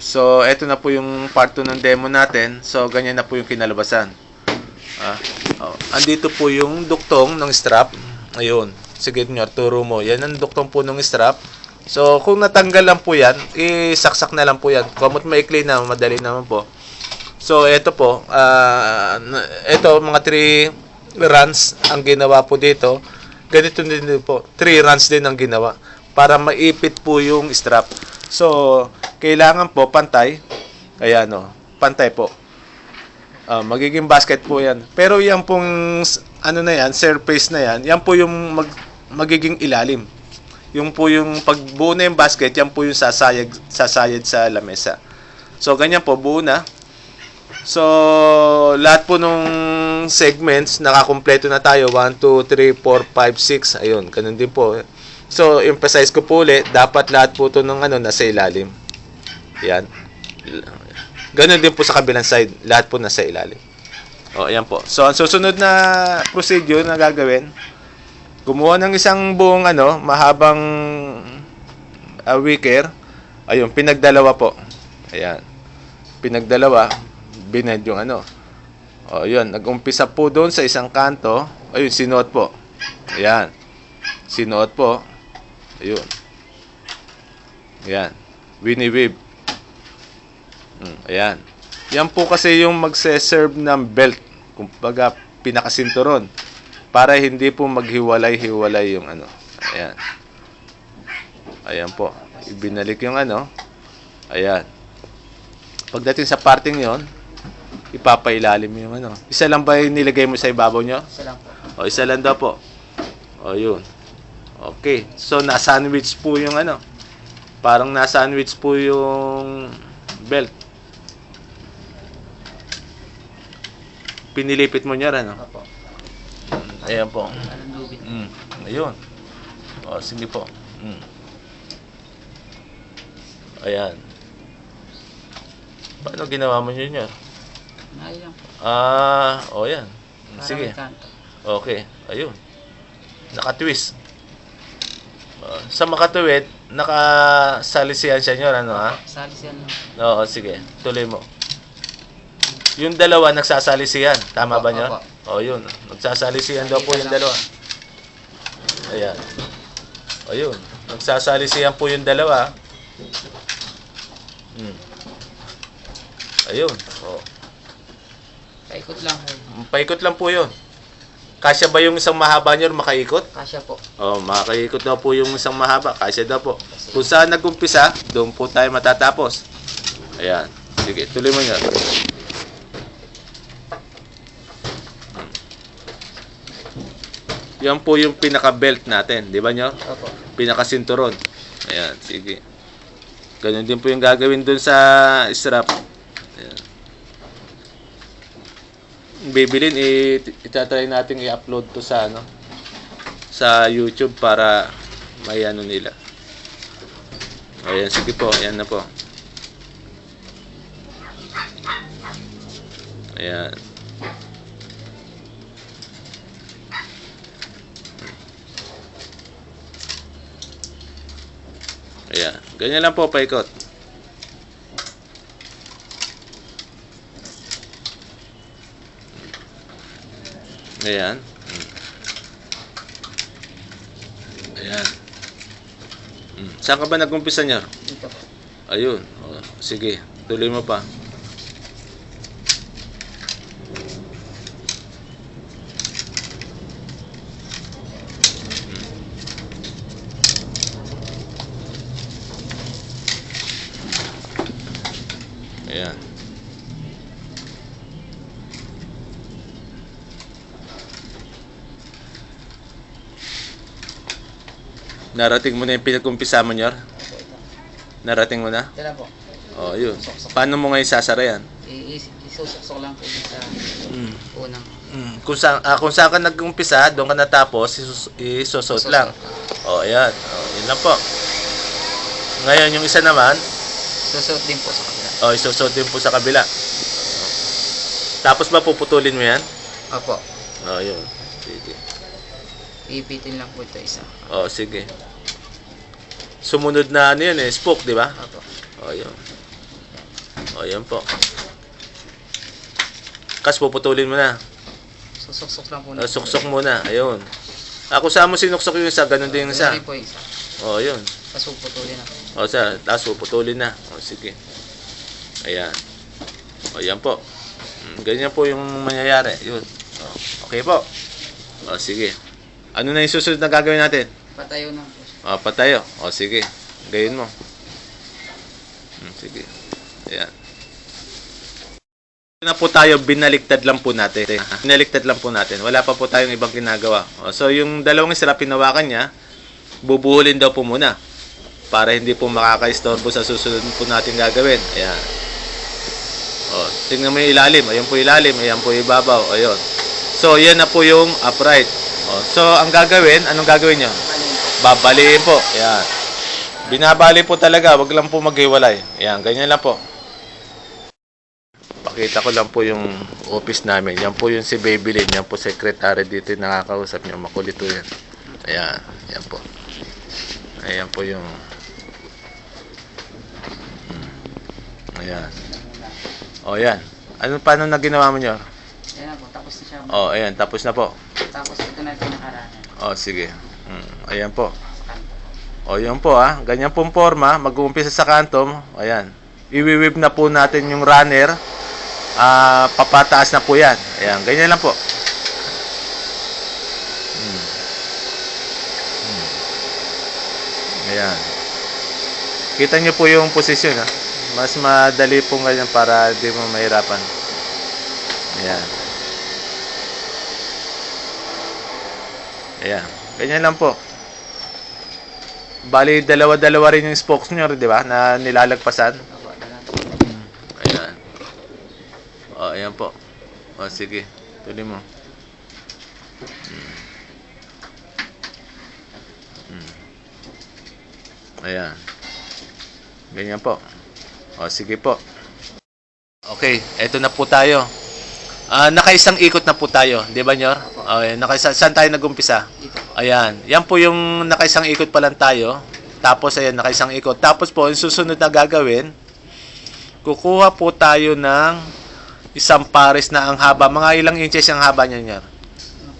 So, eto na po yung part 2 ng demo natin. So, ganyan na po yung kinalabasan. Andito po yung duktong ng strap. Ayun. Sige, turo mo. Yan ang duktong po ng strap. So, kung natanggal lang po yan, isaksak na lang po yan. Kamot maikli na, madali naman po. So, eto po. Eto, mga 3 runs ang ginawa po dito. Ganito din po. 3 runs din ang ginawa. Para maipit po yung strap. So, kailangan po pantay. Ayan o, pantay po. Magiging basket po yan. Pero yan pong, ano na yan, surface na yan, yan po yung magiging ilalim. Yung po yung pagbuo na yung basket, yan po yung sasayad sa lamesa. So, ganyan po, buo na. So, lahat po nung segments, nakakompleto na tayo. 1, 2, 3, 4, 5, 6. Ayun, ganun din po. So, emphasize ko po ulit, dapat lahat po ito ng nasa ilalim. Yan. Ganun din po sa kabilang side. Lahat po nasa ilalim. Ayan po. So, ang susunod na procedure na gagawin, gumawa ng isang buong mahabang wicker. Ayun, pinagdalawa po. Ayan. Pinagdalawa, bined yung yun, nag-umpisa po doon sa isang kanto. Ayun, sinuot po. Ayan. Sinuot po. Ayun. Ayan. Wini-weave. Ayan. Yan po kasi yung magse-serve ng belt. Kumbaga, pinakasinturon. Para hindi po maghiwalay-hiwalay yung Ayan. Ayan po. Ibinalik yung Ayan. Pagdating sa parting yon, ipapailalim yung Isa lang ba yung nilagay mo sa ibabaw nyo? Isa lang po. Isa lang daw po. Yun. Okay. So, na-sandwich po yung Parang na-sandwich po yung belt. Pinilipit mo niya rin, Opo. Ayan po. Anong lubid? Ayun. Sige po. Ayan. Paano ginawa mo yun? Ayun lang po. Yan. Sige. Para may kanto. Okay. Ayun. Naka-twist. Sa makatuwid, nakasalisiyan siya nyo, Salisiyan lang. Oo, sige. Tuloy mo. Yung dalawa, nagsasalisiyan. Tama ba nyo? Yun. Nagsasalisiyan daw po yung dalawa. Ayan. Ayun. Nagsasalisiyan po yung dalawa. Ayun. Paikot lang po. Paikot lang po yun. Kasya ba yung isang mahaba nyo makaikot? Kasya po. Makaikot daw po yung isang mahaba. Kasya daw po. Kung saan nag-umpisa, doon po tayo matatapos. Ayan. Sige, tuloy mo nyo. Yan po yung pinaka-belt natin. Di ba nyo? Opo. Pinaka-sinturon. Ayan, sige. Ganun din po yung gagawin doon sa strap. Ayan. Bibilin, itatry natin i-upload to sa sa YouTube para may nila. Ayan, sige po. Ayan na po. Ayan. Ayan. Ganyan lang po, paikot. Ayan. Ayan. Saan ka ba nag-umpisa niya? Dito po. Ayun. Sige. Tuloy mo pa. Ayan. Narating mo na yung pinag-umpisa mo, Nyor? Narating mo na? Ito lang po. Yun. Paano mo ngayon sasara yan? Isusuksok lang po sa unang. Kung saan ka nag-umpisa, doon ka natapos, isusot lang. Ayan. Yun lang po. Ngayon, yung isa naman, Susuot din po sa kabila. isusot din po sa kabila. Tapos ba puputulin mo yan? Opo. Yun. Sige. Ipitin lang po ito isa. Sige. Sumunod na yun spoke, di ba? Opo. Yun. Ayan po. Kas, puputulin mo na. Susuksok lang po Suksok muna. Ayun. Ako saan mo sinuksok yung isa, ganun din yung isa. Ganun po yung isa. Yun. Tapos puputulin na. Tapos puputulin na. Sige. Ayan. Ayan po. Ganyan po yung mangyayari. Yun. Okay po. Sige. Ano na yung susunod na gagawin natin? Patayo na po. Patayo. Sige. Gayin mo. Sige. Ayan. Na po tayo, binaliktad lang po natin. Binaliktad lang po natin. Wala pa po tayong ibang ginagawa. So, yung dalawang isra, pinawakan niya, bubuhulin daw po muna para hindi po makaka-istorbo sa susunod po natin gagawin. Ayan. Tingnan mo yung ilalim. Ayan po ilalim. Ayan po yung ibabaw. Ayun. So, yan na po yung upright. So, ang gagawin, anong gagawin nyo? Babaliin po. Ayan. Binabali po talaga. Wag lang po maghiwalay. Ayan. Ganyan lang po. Pakita ko lang po yung office namin. Yan po yung si Babylin. Yan po secretary dito yung nakakausap niyo. Makulito yan. Ayan. Yan po. Ayan po yung ayan. Yan. Paano na ginawa mo nyo? Ayan na po. Tapos na siya. Ayan. Tapos na po. Tapos ito na yung pinakaranan. Sige. Ayan po. Yan po Ganyan pong forma. Mag-uumpisa sa kanto. Ayan. Iwi-whip na po natin yung runner. Papataas na po yan. Ayan, ganyan lang po. Ayan. Kita nyo po yung posisyon. Mas madali po ganyan para di mo mahirapan. Ayan. Ayan. Ganyan lang po. Bali, dalawa-dalawa rin yung spokes nyo, di ba? Na nilalagpasan. Ayan. Ayan po. Sige. Tuloy mo. Ayan. Ganyan po. Sige po. Okay. Eto na po tayo. Nakaisang ikot na po tayo. Di ba, Nyor? Saan tayo nag-umpisa? Ayan. Yan po yung nakaisang ikot pa lang tayo. Tapos, ayan, nakaisang ikot. Tapos po, yung susunod na gagawin, kukuha po tayo ng isang pares na ang haba. Mga ilang inches ang haba niya, Nyor?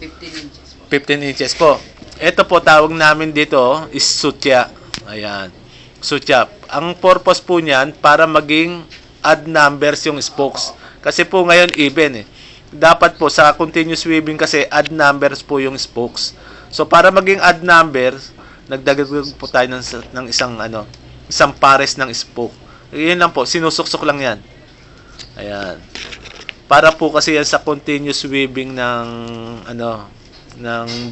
15 inches po. 15 inches po. Ito po, tawag namin dito is sutya. Ayan. Sutya. Ang purpose po niyan, para maging odd numbers yung spokes. Kasi po ngayon, even Dapat po, sa continuous weaving kasi, odd numbers po yung spokes. So, para maging odd numbers, nagdagdag po tayo ng isang pares ng spoke. Yan lang po, sinusuksok lang yan. Ayan. Para po kasi yan sa continuous weaving ng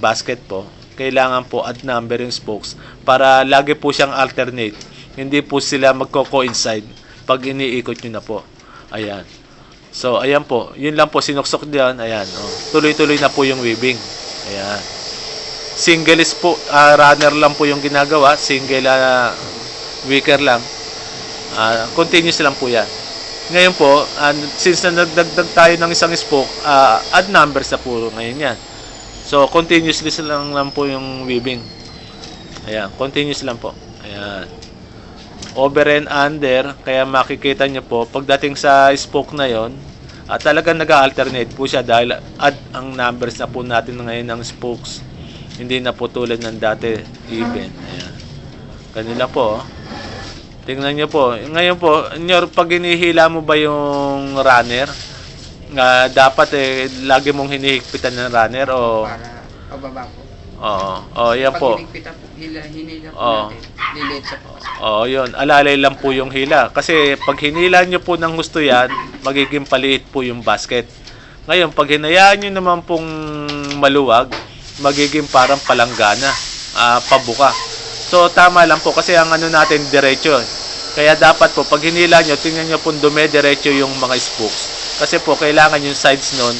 basket po, kailangan po odd number yung spokes para lagi po siyang alternate. Hindi po sila magko-coincide pag iniikot nyo na po. Ayan. So, ayan po. Yun lang po, sinuksok diyan. Ayan. Tuloy-tuloy na po yung weaving. Ayan. Single is po, runner lang po yung ginagawa. Single wicker lang. Continuous lang po yan. Ngayon po, since na nagdagdag tayo ng isang spoke, odd numbers na po ngayon yan. So, continuously lang po yung weaving. Ayan, continuous lang po. Ayan. Over and under, kaya makikita nyo po, pagdating sa spoke na yon, talagang nag-alternate po siya dahil odd ang numbers na po natin ngayon ng spokes. Hindi na po tulad ng dati, even. Ayan. Kanila po, tingnan nyo po. Ngayon po, pag hinihila mo ba yung runner, dapat lagi mong hinihigpitan ng runner o... Para pababa po. Yan po. Pag hinila po natin, liliit siya po. Yun. Alalay lang po yung hila. Kasi pag hinila nyo po ng gusto yan, magiging paliit po yung basket. Ngayon, pag hinayaan nyo naman pong maluwag, magiging parang palanggana, pabuka. So, tama lang po kasi ang natin diretso. Kaya dapat po, pag hinila nyo, tingnan nyo po dume-diretso yung mga spokes. Kasi po, kailangan yung sides nun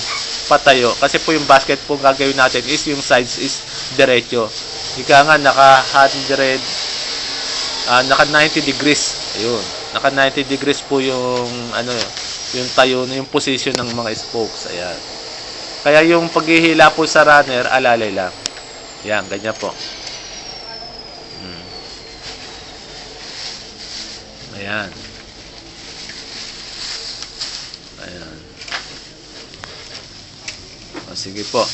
patayo. Kasi po yung basket po gagawin natin is yung sides is diretso. Ika nga, naka 90 degrees. Ayun. Naka 90 degrees po yung, yung tayo, yung position ng mga spokes. Ayan. Kaya yung paghihila po sa runner, alalay lang. Yan, ganyan po. Ayan. O, sige po.